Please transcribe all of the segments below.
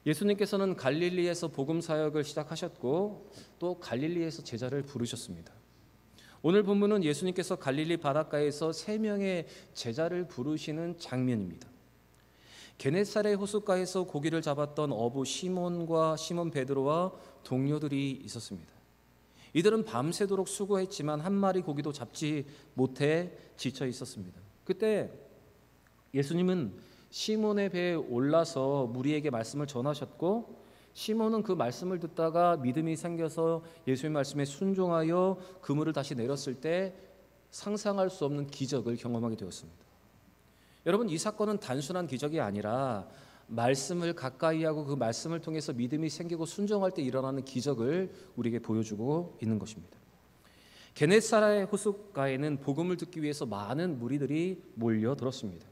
예수님께서는 갈릴리에서 복음 사역을 시작하셨고 또 갈릴리에서 제자를 부르셨습니다. 오늘 본문은 예수님께서 갈릴리 바닷가에서 3명의 제자를 부르시는 장면입니다. 게네사렛 호숫가에서 고기를 잡았던 어부 시몬과 시몬 베드로와 동료들이 있었습니다. 이들은 밤새도록 수고했지만 한 마리 고기도 잡지 못해 지쳐 있었습니다. 그때 예수님은 시몬의 배에 올라서 무리에게 말씀을 전하셨고, 시몬은 그 말씀을 듣다가 믿음이 생겨서 예수의 말씀에 순종하여 그물을 다시 내렸을 때 상상할 수 없는 기적을 경험하게 되었습니다. 여러분, 이 사건은 단순한 기적이 아니라 말씀을 가까이 하고 그 말씀을 통해서 믿음이 생기고 순종할 때 일어나는 기적을 우리에게 보여주고 있는 것입니다. 게네사렛 호숫가에는 복음을 듣기 위해서 많은 무리들이 몰려들었습니다.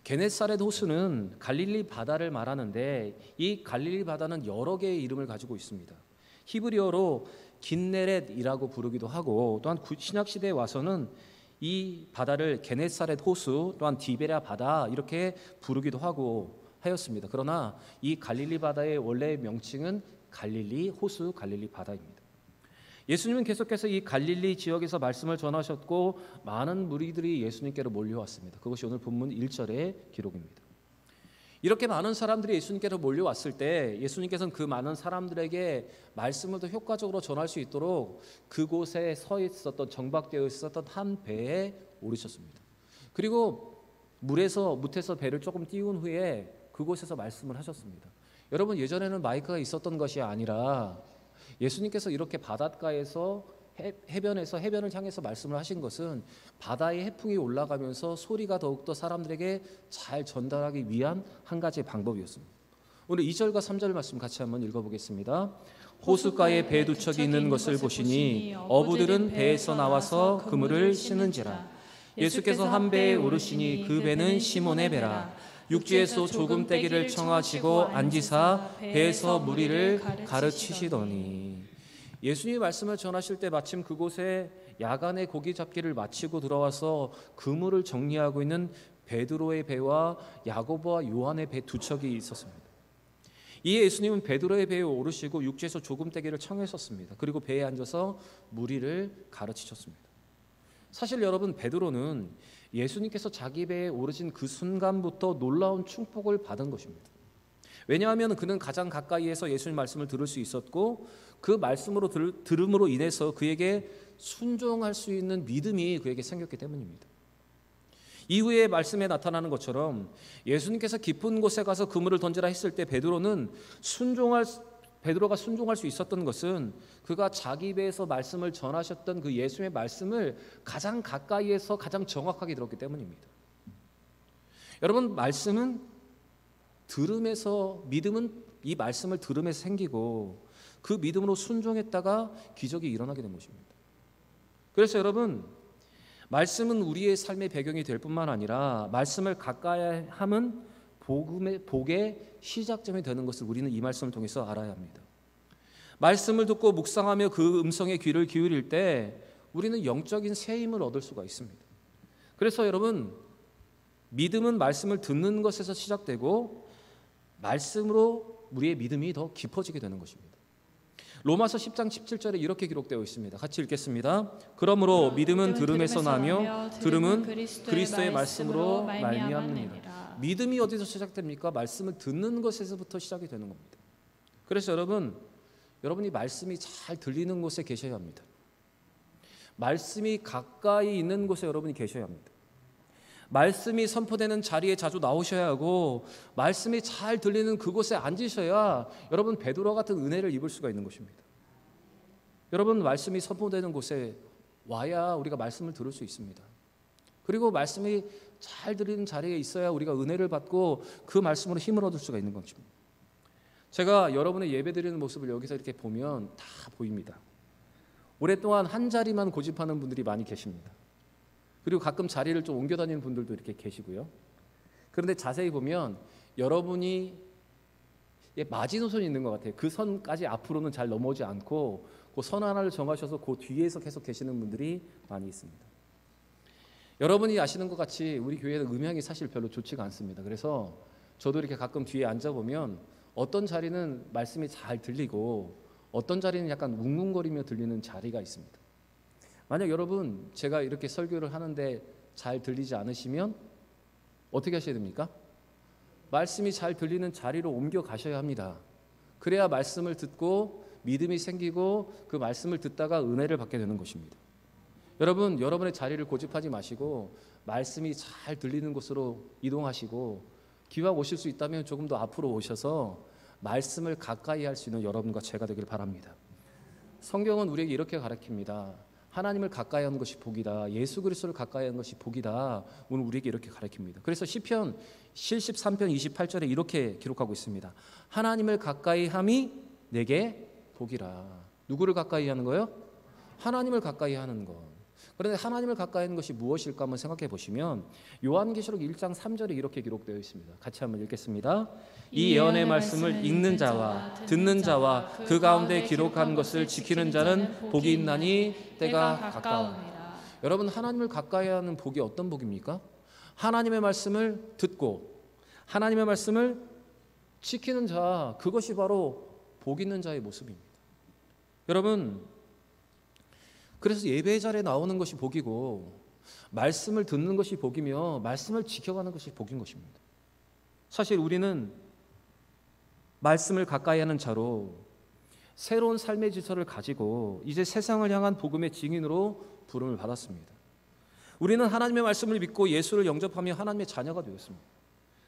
게네사렛 호수는 갈릴리 바다를 말하는데 이 갈릴리 바다는 여러 개의 이름을 가지고 있습니다. 히브리어로 긴네렛이라고 부르기도 하고, 또한 신약시대에 와서는 이 바다를 게네사렛 호수, 또한 디베랴 바다 이렇게 부르기도 하고 하였습니다. 그러나 이 갈릴리 바다의 원래의 명칭은 갈릴리 호수, 갈릴리 바다입니다. 예수님은 계속해서 이 갈릴리 지역에서 말씀을 전하셨고 많은 무리들이 예수님께로 몰려왔습니다. 그것이 오늘 본문 1절의 기록입니다. 이렇게 많은 사람들이 예수님께로 몰려왔을 때 예수님께서는 그 많은 사람들에게 말씀을 더 효과적으로 전할 수 있도록 그곳에 서 있었던, 정박되어 있었던 한 배에 오르셨습니다. 그리고 무태서 배를 조금 띄운 후에 그곳에서 말씀을 하셨습니다. 여러분, 예전에는 마이크가 있었던 것이 아니라 예수님께서 이렇게 바닷가에서 해변에서 해변을 향해서 말씀을 하신 것은 바다의 해풍이 올라가면서 소리가 더욱더 사람들에게 잘 전달하기 위한 한 가지의 방법이었습니다. 오늘 2절과 3절 말씀 같이 한번 읽어보겠습니다. 호숫가에 배 두 척이 있는 것을 보시니 어부들은 배에서 나와서 그물을 씻는지라. 예수께서 한 배에 오르시니 그 배는 시몬의 배라. 육지에서 조금 떼기를 청하시고 앉으사 배에서 무리를 가르치시더니. 예수님이 말씀을 전하실 때 마침 그곳에 야간에 고기 잡기를 마치고 들어와서 그물을 정리하고 있는 베드로의 배와 야고보와 요한의 배 두 척이 있었습니다. 이에 예수님은 베드로의 배에 오르시고 육지에서 조금 떼기를 청하셨습니다. 그리고 배에 앉아서 무리를 가르치셨습니다. 사실 여러분, 베드로는 예수님께서 자기 배에 오르신 그 순간부터 놀라운 축복을 받은 것입니다. 왜냐하면 그는 가장 가까이에서 예수님 말씀을 들을 수 있었고 그 말씀으로 들음으로 인해서 그에게 순종할 수 있는 믿음이 그에게 생겼기 때문입니다. 이후에 말씀에 나타나는 것처럼 예수님께서 깊은 곳에 가서 그물을 던지라 했을 때 베드로가 순종할 수 있었던 것은 그가 자기 배에서 말씀을 전하셨던 그 예수의 말씀을 가장 가까이에서 가장 정확하게 들었기 때문입니다. 여러분, 믿음은 이 말씀을 들음에서 생기고 그 믿음으로 순종했다가 기적이 일어나게 된 것입니다. 그래서 여러분, 말씀은 우리의 삶의 배경이 될 뿐만 아니라 말씀을 가까이 함은 복의 시작점이 되는 것을 우리는 이 말씀을 통해서 알아야 합니다. 말씀을 듣고 묵상하며 그 음성에 귀를 기울일 때 우리는 영적인 새 힘을 얻을 수가 있습니다. 그래서 여러분, 믿음은 말씀을 듣는 것에서 시작되고 말씀으로 우리의 믿음이 더 깊어지게 되는 것입니다. 로마서 10장 17절에 이렇게 기록되어 있습니다. 같이 읽겠습니다. 그러므로 믿음은 들음에서 나며 들음은 그리스도의 말씀으로 말미암느니라. 믿음이 어디서 시작됩니까? 말씀을 듣는 것에서부터 시작이 되는 겁니다. 그래서 여러분이 말씀이 잘 들리는 곳에 계셔야 합니다. 말씀이 가까이 있는 곳에 여러분이 계셔야 합니다. 말씀이 선포되는 자리에 자주 나오셔야 하고 말씀이 잘 들리는 그곳에 앉으셔야 여러분 베드로 같은 은혜를 입을 수가 있는 것입니다. 여러분, 말씀이 선포되는 곳에 와야 우리가 말씀을 들을 수 있습니다. 그리고 말씀이 잘 들리는 자리에 있어야 우리가 은혜를 받고 그 말씀으로 힘을 얻을 수가 있는 것입니다. 제가 여러분의 예배 드리는 모습을 여기서 이렇게 보면 다 보입니다. 오랫동안 한 자리만 고집하는 분들이 많이 계십니다. 그리고 가끔 자리를 좀 옮겨 다니는 분들도 이렇게 계시고요. 그런데 자세히 보면 여러분이 마지노선이 있는 것 같아요. 그 선까지 앞으로는 잘 넘어오지 않고 그 선 하나를 정하셔서 그 뒤에서 계속 계시는 분들이 많이 있습니다. 여러분이 아시는 것 같이 우리 교회는 음향이 사실 별로 좋지가 않습니다. 그래서 저도 이렇게 가끔 뒤에 앉아보면 어떤 자리는 말씀이 잘 들리고 어떤 자리는 약간 웅웅거리며 들리는 자리가 있습니다. 만약 여러분 제가 이렇게 설교를 하는데 잘 들리지 않으시면 어떻게 하셔야 됩니까? 말씀이 잘 들리는 자리로 옮겨 가셔야 합니다. 그래야 말씀을 듣고 믿음이 생기고 그 말씀을 듣다가 은혜를 받게 되는 것입니다. 여러분, 여러분의 자리를 고집하지 마시고 말씀이 잘 들리는 곳으로 이동하시고 기왕 오실 수 있다면 조금 더 앞으로 오셔서 말씀을 가까이 할 수 있는 여러분과 제가 되길 바랍니다. 성경은 우리에게 이렇게 가르칩니다. 하나님을 가까이 하는 것이 복이다. 예수 그리스도를 가까이 하는 것이 복이다. 오늘 우리에게 이렇게 가르칩니다. 그래서 시편 73편 28절에 이렇게 기록하고 있습니다. 하나님을 가까이 함이 내게 복이라. 누구를 가까이 하는 거요? 하나님을 가까이 하는 것. 그런데 하나님을 가까이 하는 것이 무엇일까 한번 생각해 보시면 요한계시록 1장 3절에 이렇게 기록되어 있습니다. 같이 한번 읽겠습니다. 이 예언의 말씀을 읽는 자와 듣는 자와 그 가운데 기록한 것을 지키는 자는 복이 있나니 때가 가까우니라. 여러분, 하나님을 가까이 하는 복이 어떤 복입니까? 하나님의 말씀을 듣고 하나님의 말씀을 지키는 자, 그것이 바로 복 있는 자의 모습입니다. 여러분, 그래서 예배 자리에 나오는 것이 복이고 말씀을 듣는 것이 복이며 말씀을 지켜가는 것이 복인 것입니다. 사실 우리는 말씀을 가까이 하는 자로 새로운 삶의 질서를 가지고 이제 세상을 향한 복음의 증인으로 부름을 받았습니다. 우리는 하나님의 말씀을 믿고 예수를 영접하며 하나님의 자녀가 되었습니다.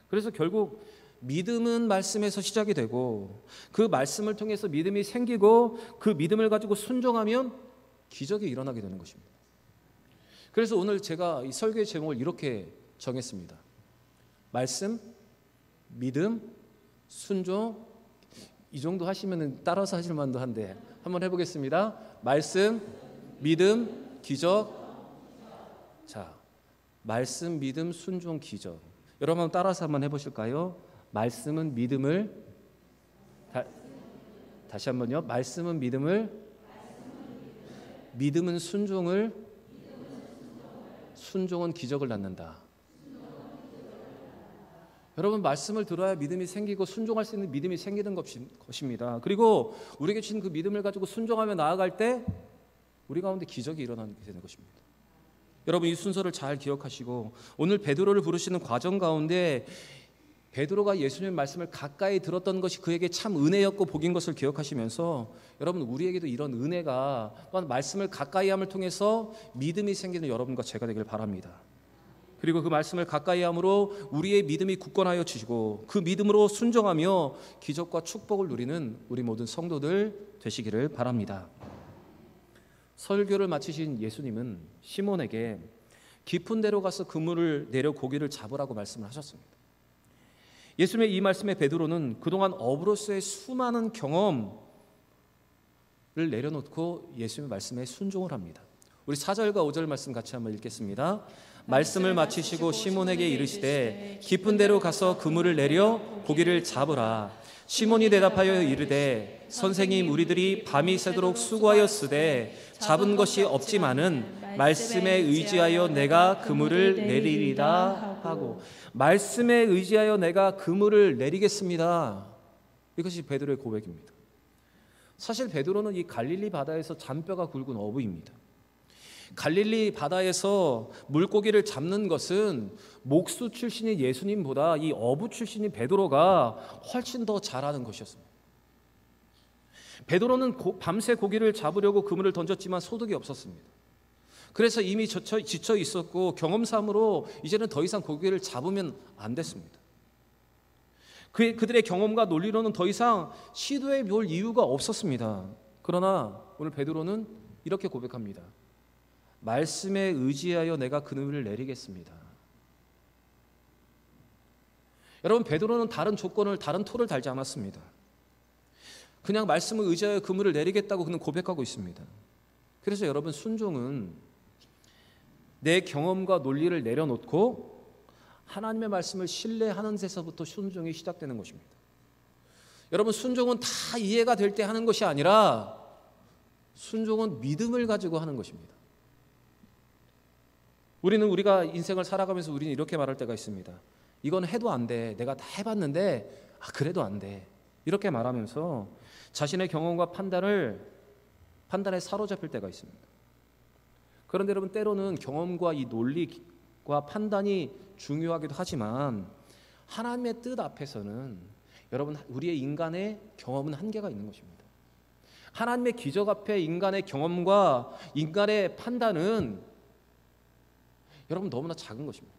그래서 결국 믿음은 말씀에서 시작이 되고 그 말씀을 통해서 믿음이 생기고 그 믿음을 가지고 순종하면 기적이 일어나게 되는 것입니다. 그래서 오늘 제가 이 설교의 제목을 이렇게 정했습니다. 말씀, 믿음, 순종. 이 정도 하시면 따라서 하실 만도 한데 한번 해보겠습니다. 말씀, 믿음, 기적. 자, 말씀, 믿음, 순종, 기적. 여러분 따라서 한번 해보실까요? 말씀은 믿음을 다시 한번요. 말씀은 믿음을, 믿음은 순종을, 순종은 기적을 낳는다. 여러분, 말씀을 들어야 믿음이 생기고 순종할 수 있는 믿음이 생기는 것입니다. 그리고 우리에게 주신 그 믿음을 가지고 순종하며 나아갈 때 우리 가운데 기적이 일어나게 되는 것입니다. 여러분, 이 순서를 잘 기억하시고 오늘 베드로를 부르시는 과정 가운데 베드로가 예수님의 말씀을 가까이 들었던 것이 그에게 참 은혜였고 복인 것을 기억하시면서 여러분, 우리에게도 이런 은혜가 또한 말씀을 가까이 함을 통해서 믿음이 생기는 여러분과 제가 되길 바랍니다. 그리고 그 말씀을 가까이 함으로 우리의 믿음이 굳건하여 지시고 그 믿음으로 순종하며 기적과 축복을 누리는 우리 모든 성도들 되시기를 바랍니다. 설교를 마치신 예수님은 시몬에게 깊은 데로 가서 그물을 내려 고기를 잡으라고 말씀을 하셨습니다. 예수님의 이 말씀에 베드로는 그동안 어부로서의 수많은 경험을 내려놓고 예수님의 말씀에 순종을 합니다. 우리 4절과 5절 말씀 같이 한번 읽겠습니다. 말씀을 마치시고 시몬에게 이르시되 깊은 데로 가서 그물을 내려 고기를 잡으라. 시몬이 대답하여 이르되 선생님, 우리들이 밤이 새도록 수고하였으되 잡은 것이 없지만은 말씀에 의지하여 내가 그물을 내리리라 하고, 말씀에 의지하여 내가 그물을 내리겠습니다. 이것이 베드로의 고백입니다. 사실 베드로는 이 갈릴리 바다에서 잔뼈가 굵은 어부입니다. 갈릴리 바다에서 물고기를 잡는 것은 목수 출신인 예수님보다 이 어부 지출신인 베드로가 훨씬 더 잘하는 것이었습니다. 베드로는 밤새 고기를 잡으려고 그물을 던졌지만 소득이 없었습니다. 그래서 이미 지쳐 있었고 경험삼으로 이제는 더 이상 고기를 잡으면 안 됐습니다. 그들의 경험과 논리로는 더 이상 시도해 볼 이유가 없었습니다. 그러나 오늘 베드로는 이렇게 고백합니다. 말씀에 의지하여 내가 그물을 내리겠습니다. 여러분, 베드로는 다른 조건을, 다른 토를 달지 않았습니다. 그냥 말씀을 의지하여 그물을 내리겠다고 그는 고백하고 있습니다. 그래서 여러분, 순종은 내 경험과 논리를 내려놓고 하나님의 말씀을 신뢰하는 데서부터 순종이 시작되는 것입니다. 여러분, 순종은 다 이해가 될 때 하는 것이 아니라 순종은 믿음을 가지고 하는 것입니다. 우리가 인생을 살아가면서 우리는 이렇게 말할 때가 있습니다. 이건 해도 안 돼. 내가 다 해봤는데 그래도 안 돼. 이렇게 말하면서 자신의 경험과 판단에 사로잡힐 때가 있습니다. 그런데 여러분, 때로는 경험과 이 논리와 판단이 중요하기도 하지만 하나님의 뜻 앞에서는 여러분, 우리의 인간의 경험은 한계가 있는 것입니다. 하나님의 기적 앞에 인간의 경험과 인간의 판단은 여러분 너무나 작은 것입니다.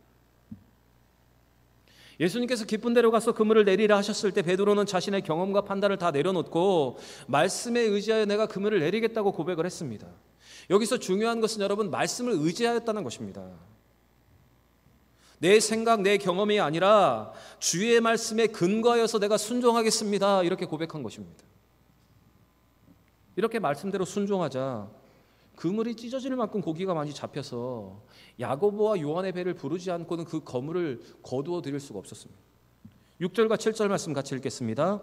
예수님께서 깊은 데로 가서 그물을 내리라 하셨을 때 베드로는 자신의 경험과 판단을 다 내려놓고 말씀에 의지하여 내가 그물을 내리겠다고 고백을 했습니다. 여기서 중요한 것은 여러분, 말씀을 의지하였다는 것입니다. 내 생각, 내 경험이 아니라 주의 말씀에 근거하여서 내가 순종하겠습니다, 이렇게 고백한 것입니다. 이렇게 말씀대로 순종하자 그물이 찢어질 만큼 고기가 많이 잡혀서 야고보와 요한의 배를 부르지 않고는 그 그물을 거두어 드릴 수가 없었습니다. 6절과 7절 말씀 같이 읽겠습니다.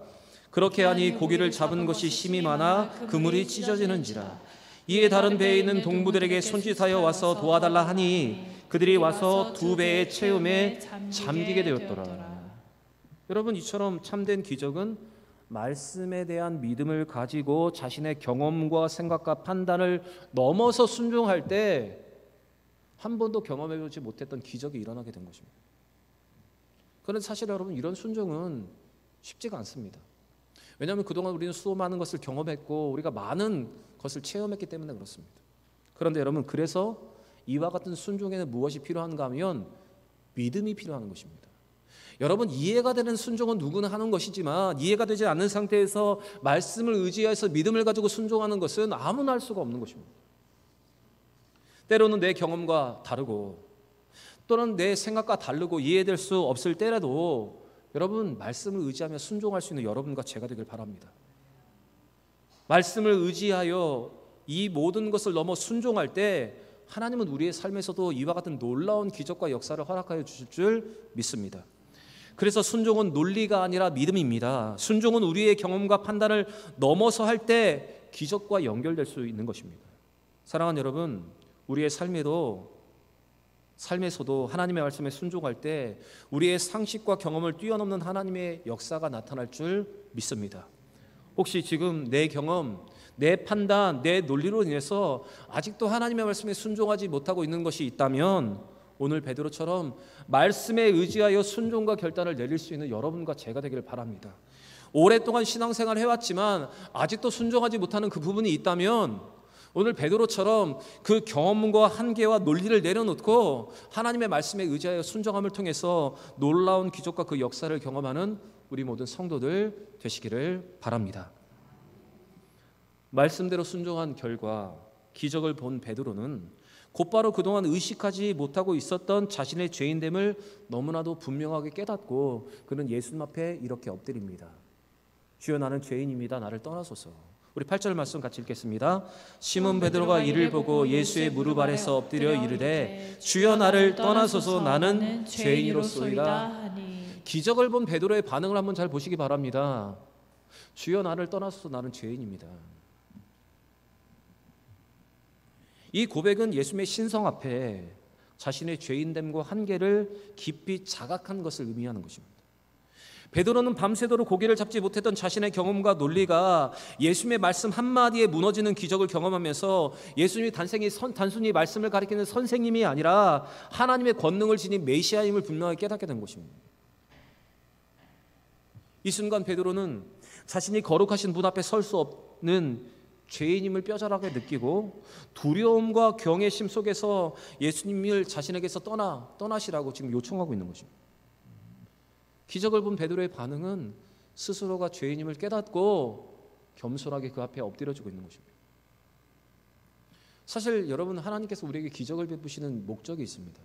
그렇게 하니 고기를 잡은 것이 심이 많아 그물이 찢어지는지라. 이에 다른 배에 있는 동무들에게 손짓하여 와서 도와달라 하니 그들이 와서 두 배의 채움에 잠기게 되었더라. 여러분, 이처럼 참된 기적은 말씀에 대한 믿음을 가지고 자신의 경험과 생각과 판단을 넘어서 순종할 때 한 번도 경험해보지 못했던 기적이 일어나게 된 것입니다. 그런데 사실 여러분, 이런 순종은 쉽지가 않습니다. 왜냐하면 그동안 우리는 수많은 것을 경험했고 우리가 많은 것을 체험했기 때문에 그렇습니다. 그런데 여러분, 그래서 이와 같은 순종에는 무엇이 필요한가 하면 믿음이 필요한 것입니다. 여러분, 이해가 되는 순종은 누구나 하는 것이지만 이해가 되지 않는 상태에서 말씀을 의지해서 믿음을 가지고 순종하는 것은 아무나 할 수가 없는 것입니다. 때로는 내 경험과 다르고 또는 내 생각과 다르고 이해될 수 없을 때라도 여러분, 말씀을 의지하며 순종할 수 있는 여러분과 제가 되길 바랍니다. 말씀을 의지하여 이 모든 것을 넘어 순종할 때 하나님은 우리의 삶에서도 이와 같은 놀라운 기적과 역사를 허락하여 주실 줄 믿습니다. 그래서 순종은 논리가 아니라 믿음입니다. 순종은 우리의 경험과 판단을 넘어서 할 때 기적과 연결될 수 있는 것입니다. 사랑하는 여러분, 우리의 삶에서도 하나님의 말씀에 순종할 때 우리의 상식과 경험을 뛰어넘는 하나님의 역사가 나타날 줄 믿습니다. 혹시 지금 내 경험, 내 판단, 내 논리로 인해서 아직도 하나님의 말씀에 순종하지 못하고 있는 것이 있다면 오늘 베드로처럼 말씀에 의지하여 순종과 결단을 내릴 수 있는 여러분과 제가 되기를 바랍니다. 오랫동안 신앙생활을 해왔지만 아직도 순종하지 못하는 그 부분이 있다면 오늘 베드로처럼 그 경험과 한계와 논리를 내려놓고 하나님의 말씀에 의지하여 순종함을 통해서 놀라운 기적과 그 역사를 경험하는 우리 모든 성도들 되시기를 바랍니다. 말씀대로 순종한 결과 기적을 본 베드로는 곧바로 그동안 의식하지 못하고 있었던 자신의 죄인됨을 너무나도 분명하게 깨닫고 그는 예수님 앞에 이렇게 엎드립니다. 주여, 나는 죄인입니다. 나를 떠나소서. 우리 8절 말씀 같이 읽겠습니다. 시몬 베드로가 이를 보고 예수의 무릎 아래서 엎드려 이르되 주여, 나를 떠나소서. 나는 죄인이로소이다. 기적을 본 베드로의 반응을 한번 잘 보시기 바랍니다. 주여, 나를 떠나소서. 나는 죄인입니다. 이 고백은 예수님의 신성 앞에 자신의 죄인됨과 한계를 깊이 자각한 것을 의미하는 것입니다. 베드로는 밤새도록 고기를 잡지 못했던 자신의 경험과 논리가 예수님의 말씀 한마디에 무너지는 기적을 경험하면서 예수님이 단순히 말씀을 가리키는 선생님이 아니라 하나님의 권능을 지닌 메시아임을 분명하게 깨닫게 된 것입니다. 이 순간 베드로는 자신이 거룩하신 문 앞에 설 수 없는 죄인임을 뼈저하게 느끼고 두려움과 경외심 속에서 예수님을 자신에게서 떠나시라고 지금 요청하고 있는 것입니다. 기적을 본 베드로의 반응은 스스로가 죄인임을 깨닫고 겸손하게 그 앞에 엎드려지고 있는 것입니다. 사실 여러분, 하나님께서 우리에게 기적을 베푸시는 목적이 있습니다.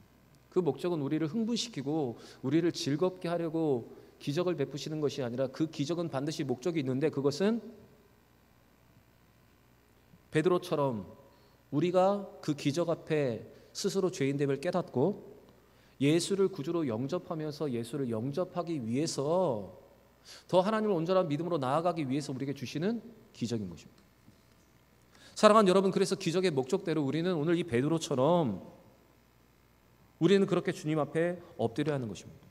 그 목적은 우리를 흥분시키고 우리를 즐겁게 하려고 기적을 베푸시는 것이 아니라 그 기적은 반드시 목적이 있는데 그것은 베드로처럼 우리가 그 기적 앞에 스스로 죄인됨을 깨닫고 예수를 구주로 영접하면서 예수를 영접하기 위해서 더 하나님을 온전한 믿음으로 나아가기 위해서 우리에게 주시는 기적인 것입니다. 사랑하는 여러분, 그래서 기적의 목적대로 우리는 오늘 이 베드로처럼 우리는 그렇게 주님 앞에 엎드려야 하는 것입니다.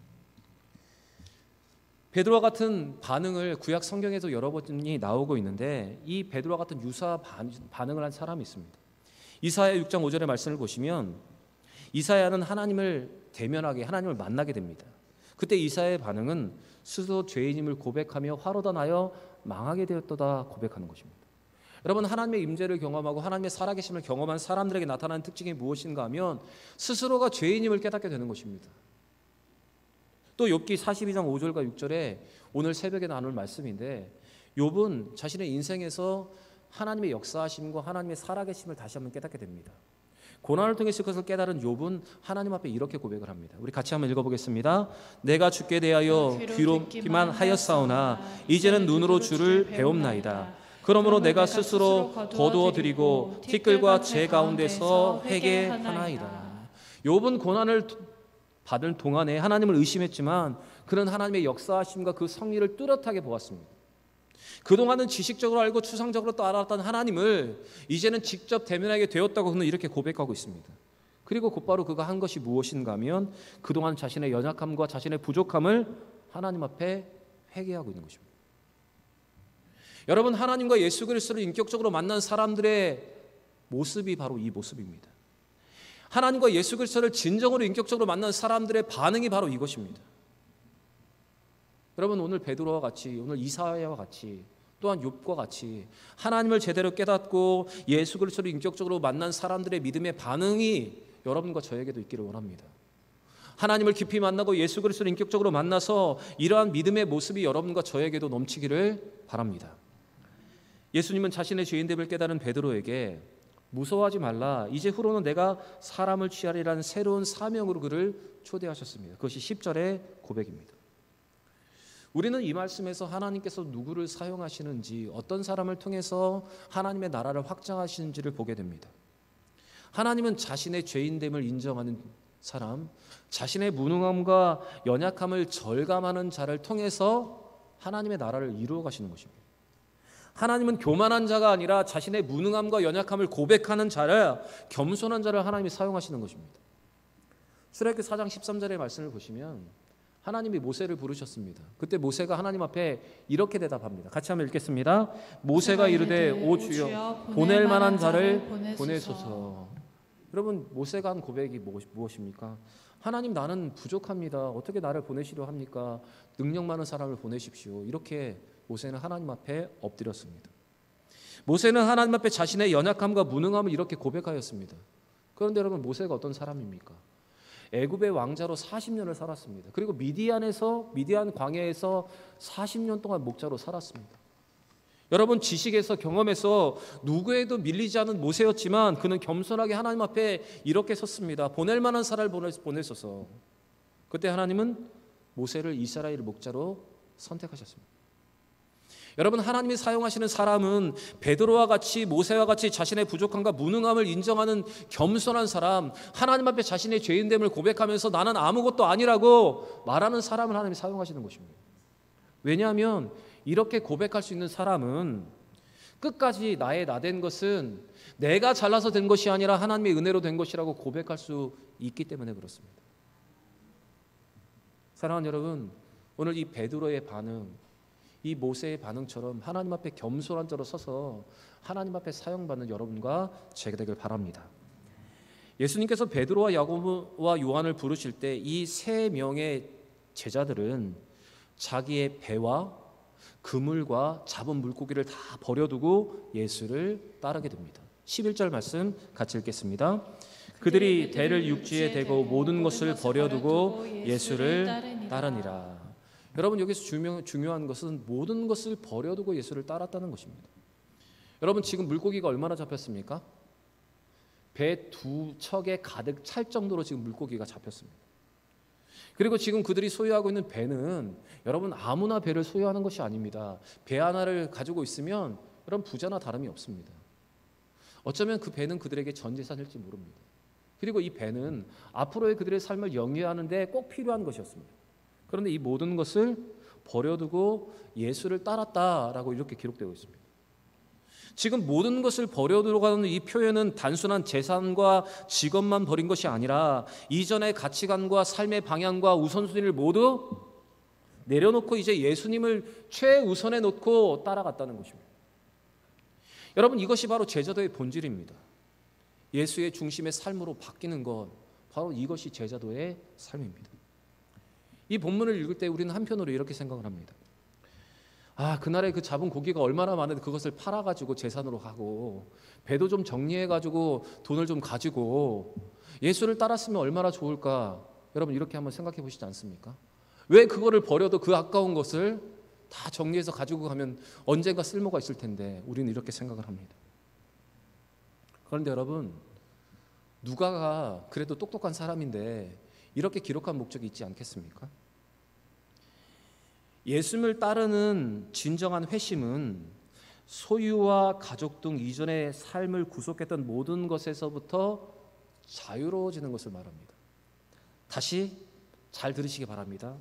베드로와 같은 반응을 구약 성경에도 여러 번이 나오고 있는데 이 베드로와 같은 유사 반응을 한 사람이 있습니다. 이사야 6장 5절의 말씀을 보시면 이사야는 하나님을 대면하게 하나님을 만나게 됩니다. 그때 이사야의 반응은 스스로 죄인임을 고백하며 화로다 나여 망하게 되었도다 고백하는 것입니다. 여러분, 하나님의 임재를 경험하고 하나님의 살아계심을 경험한 사람들에게 나타나는 특징이 무엇인가 하면 스스로가 죄인임을 깨닫게 되는 것입니다. 또 욥기 42장 5절과 6절에 오늘 새벽에 나눌 말씀인데 욥은 자신의 인생에서 하나님의 역사하심과 하나님의 살아계심을 다시 한번 깨닫게 됩니다. 고난을 통해서 그것을 깨달은 욥은 하나님 앞에 이렇게 고백을 합니다. 우리 같이 한번 읽어보겠습니다. 내가 주께 대하여 귀로 듣기만 하였사오나 이제는 눈으로 주를 배움나이다. 그러므로 내가 스스로 거두어 드리고 티끌과 재 가운데서 회개하나이다. 욥은 고난을 받을 동안에 하나님을 의심했지만 그는 하나님의 역사하심과 그 섭리를 뚜렷하게 보았습니다. 그동안은 지식적으로 알고 추상적으로 또 알았던 하나님을 이제는 직접 대면하게 되었다고 그는 이렇게 고백하고 있습니다. 그리고 곧바로 그가 한 것이 무엇인가 하면 그동안 자신의 연약함과 자신의 부족함을 하나님 앞에 회개하고 있는 것입니다. 여러분, 하나님과 예수 그리스도를 인격적으로 만난 사람들의 모습이 바로 이 모습입니다. 하나님과 예수 그리스도를 진정으로 인격적으로 만난 사람들의 반응이 바로 이것입니다. 여러분, 오늘 베드로와 같이, 오늘 이사야와 같이, 또한 욥과 같이 하나님을 제대로 깨닫고 예수 그리스도를 인격적으로 만난 사람들의 믿음의 반응이 여러분과 저에게도 있기를 원합니다. 하나님을 깊이 만나고 예수 그리스도를 인격적으로 만나서 이러한 믿음의 모습이 여러분과 저에게도 넘치기를 바랍니다. 예수님은 자신의 죄인됨을 깨달은 베드로에게 무서워하지 말라, 이제 후로는 내가 사람을 취하리라는 새로운 사명으로 그를 초대하셨습니다. 그것이 10절의 고백입니다. 우리는 이 말씀에서 하나님께서 누구를 사용하시는지, 어떤 사람을 통해서 하나님의 나라를 확장하시는지를 보게 됩니다. 하나님은 자신의 죄인됨을 인정하는 사람, 자신의 무능함과 연약함을 절감하는 자를 통해서 하나님의 나라를 이루어 가시는 것입니다. 하나님은 교만한 자가 아니라 자신의 무능함과 연약함을 고백하는 자를, 겸손한 자를 하나님이 사용하시는 것입니다. 출애굽기 4장 13절의 말씀을 보시면 하나님이 모세를 부르셨습니다. 그때 모세가 하나님 앞에 이렇게 대답합니다. 같이 한번 읽겠습니다. 모세가 이르되 오 주여 보낼 만한 자를 보내소서. 여러분, 모세가 한 고백이 무엇입니까? 하나님, 나는 부족합니다. 어떻게 나를 보내시려 합니까? 능력 많은 사람을 보내십시오. 이렇게 모세는 하나님 앞에 엎드렸습니다. 모세는 하나님 앞에 자신의 연약함과 무능함을 이렇게 고백하였습니다. 그런데 여러분, 모세가 어떤 사람입니까? 애굽의 왕자로 40년을 살았습니다. 그리고 미디안 광야에서 40년 동안 목자로 살았습니다. 여러분, 지식에서 경험에서 누구에도 밀리지 않은 모세였지만 그는 겸손하게 하나님 앞에 이렇게 섰습니다. 보낼 만한 사람을 보내소서. 그때 하나님은 모세를 이스라엘 목자로 선택하셨습니다. 여러분, 하나님이 사용하시는 사람은 베드로와 같이, 모세와 같이 자신의 부족함과 무능함을 인정하는 겸손한 사람, 하나님 앞에 자신의 죄인됨을 고백하면서 나는 아무것도 아니라고 말하는 사람을 하나님이 사용하시는 것입니다. 왜냐하면 이렇게 고백할 수 있는 사람은 끝까지 나의 나된 것은 내가 잘나서 된 것이 아니라 하나님의 은혜로 된 것이라고 고백할 수 있기 때문에 그렇습니다. 사랑하는 여러분, 오늘 이 베드로의 반응, 이 모세의 반응처럼 하나님 앞에 겸손한 자로 서서 하나님 앞에 사용받는 여러분과 제가 되길 바랍니다. 예수님께서 베드로와 야고보와 요한을 부르실 때 이 세 명의 제자들은 자기의 배와 그물과 잡은 물고기를 다 버려두고 예수를 따르게 됩니다. 11절 말씀 같이 읽겠습니다. 그들이 배를 육지에 대고 모든 것을 버려두고 예수를 따르니라. 여러분, 여기서 중요한 것은 모든 것을 버려두고 예수를 따랐다는 것입니다. 여러분, 지금 물고기가 얼마나 잡혔습니까? 배 두 척에 가득 찰 정도로 지금 물고기가 잡혔습니다. 그리고 지금 그들이 소유하고 있는 배는 여러분, 아무나 배를 소유하는 것이 아닙니다. 배 하나를 가지고 있으면 여러분, 부자나 다름이 없습니다. 어쩌면 그 배는 그들에게 전 재산일지 모릅니다. 그리고 이 배는 앞으로의 그들의 삶을 영위하는 데 꼭 필요한 것이었습니다. 그런데 이 모든 것을 버려두고 예수를 따랐다라고 이렇게 기록되고 있습니다. 지금 모든 것을 버려두고 하는 이 표현은 단순한 재산과 직업만 버린 것이 아니라 이전의 가치관과 삶의 방향과 우선순위를 모두 내려놓고 이제 예수님을 최우선에 놓고 따라갔다는 것입니다. 여러분, 이것이 바로 제자도의 본질입니다. 예수의 중심의 삶으로 바뀌는 것, 바로 이것이 제자도의 삶입니다. 이 본문을 읽을 때 우리는 한편으로 이렇게 생각을 합니다. 그날에 그 잡은 고기가 얼마나 많은데 그것을 팔아가지고 재산으로 하고 배도 좀 정리해가지고 돈을 좀 가지고 예수를 따랐으면 얼마나 좋을까. 여러분, 이렇게 한번 생각해 보시지 않습니까? 왜 그거를 버려도 그 아까운 것을 다 정리해서 가지고 가면 언젠가 쓸모가 있을 텐데 우리는 이렇게 생각을 합니다. 그런데 여러분, 누가가 그래도 똑똑한 사람인데 이렇게 기록한 목적이 있지 않겠습니까? 예수님을 따르는 진정한 회심은 소유와 가족 등 이전의 삶을 구속했던 모든 것에서부터 자유로워지는 것을 말합니다. 다시 잘 들으시기 바랍니다.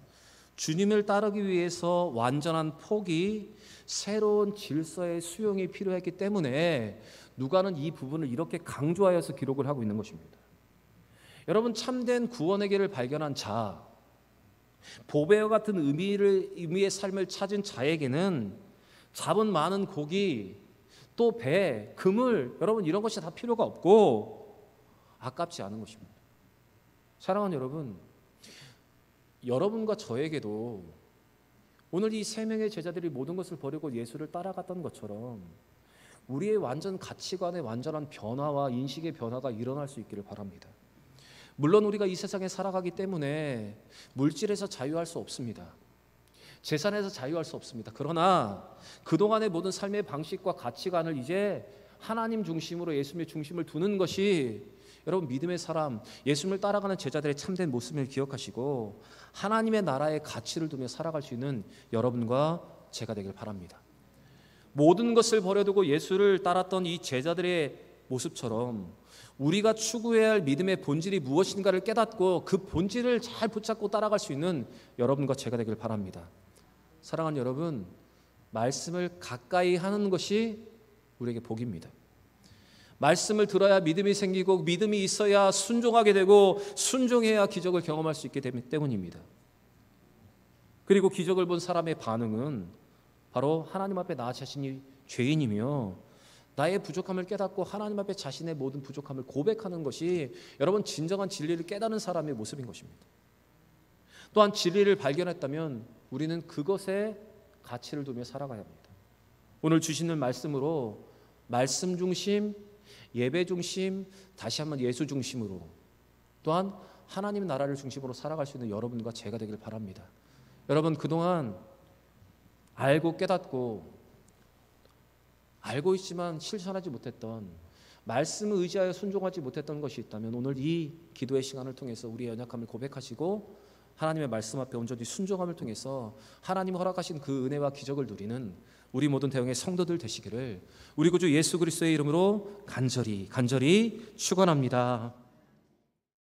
주님을 따르기 위해서 완전한 포기, 새로운 질서의 수용이 필요했기 때문에 누가는 이 부분을 이렇게 강조하여서 기록을 하고 있는 것입니다. 여러분, 참된 구원의 길을 발견한 자, 보배와 같은 의미의 삶을 찾은 자에게는 잡은 많은 고기, 또 배, 그물, 여러분 이런 것이 다 필요가 없고 아깝지 않은 것입니다. 사랑하는 여러분, 여러분과 저에게도 오늘 이 세 명의 제자들이 모든 것을 버리고 예수를 따라갔던 것처럼 우리의 완전 가치관의 완전한 변화와 인식의 변화가 일어날 수 있기를 바랍니다. 물론 우리가 이 세상에 살아가기 때문에 물질에서 자유할 수 없습니다. 재산에서 자유할 수 없습니다. 그러나 그동안의 모든 삶의 방식과 가치관을 이제 하나님 중심으로, 예수님의 중심을 두는 것이 여러분 믿음의 사람, 예수님을 따라가는 제자들의 참된 모습을 기억하시고 하나님의 나라의 가치를 두며 살아갈 수 있는 여러분과 제가 되길 바랍니다. 모든 것을 버려두고 예수를 따랐던 이 제자들의 모습처럼 우리가 추구해야 할 믿음의 본질이 무엇인가를 깨닫고 그 본질을 잘 붙잡고 따라갈 수 있는 여러분과 제가 되길 바랍니다. 사랑하는 여러분, 말씀을 가까이 하는 것이 우리에게 복입니다. 말씀을 들어야 믿음이 생기고 믿음이 있어야 순종하게 되고 순종해야 기적을 경험할 수 있기 때문입니다. 그리고 기적을 본 사람의 반응은 바로 하나님 앞에 나 자신이 죄인이며 나의 부족함을 깨닫고 하나님 앞에 자신의 모든 부족함을 고백하는 것이 여러분 진정한 진리를 깨닫는 사람의 모습인 것입니다. 또한 진리를 발견했다면 우리는 그것에 가치를 두며 살아가야 합니다. 오늘 주시는 말씀으로 말씀 중심, 예배 중심, 다시 한번 예수 중심으로 또한 하나님 나라를 중심으로 살아갈 수 있는 여러분과 제가 되길 바랍니다. 여러분 그동안 알고 깨닫고 알고 있지만 실천하지 못했던 말씀을 의지하여 순종하지 못했던 것이 있다면 오늘 이 기도의 시간을 통해서 우리의 연약함을 고백하시고 하나님의 말씀 앞에 온전히 순종함을 통해서 하나님 허락하신 그 은혜와 기적을 누리는 우리 모든 대형의 성도들 되시기를 우리 구주 예수 그리스도의 이름으로 간절히 축원합니다.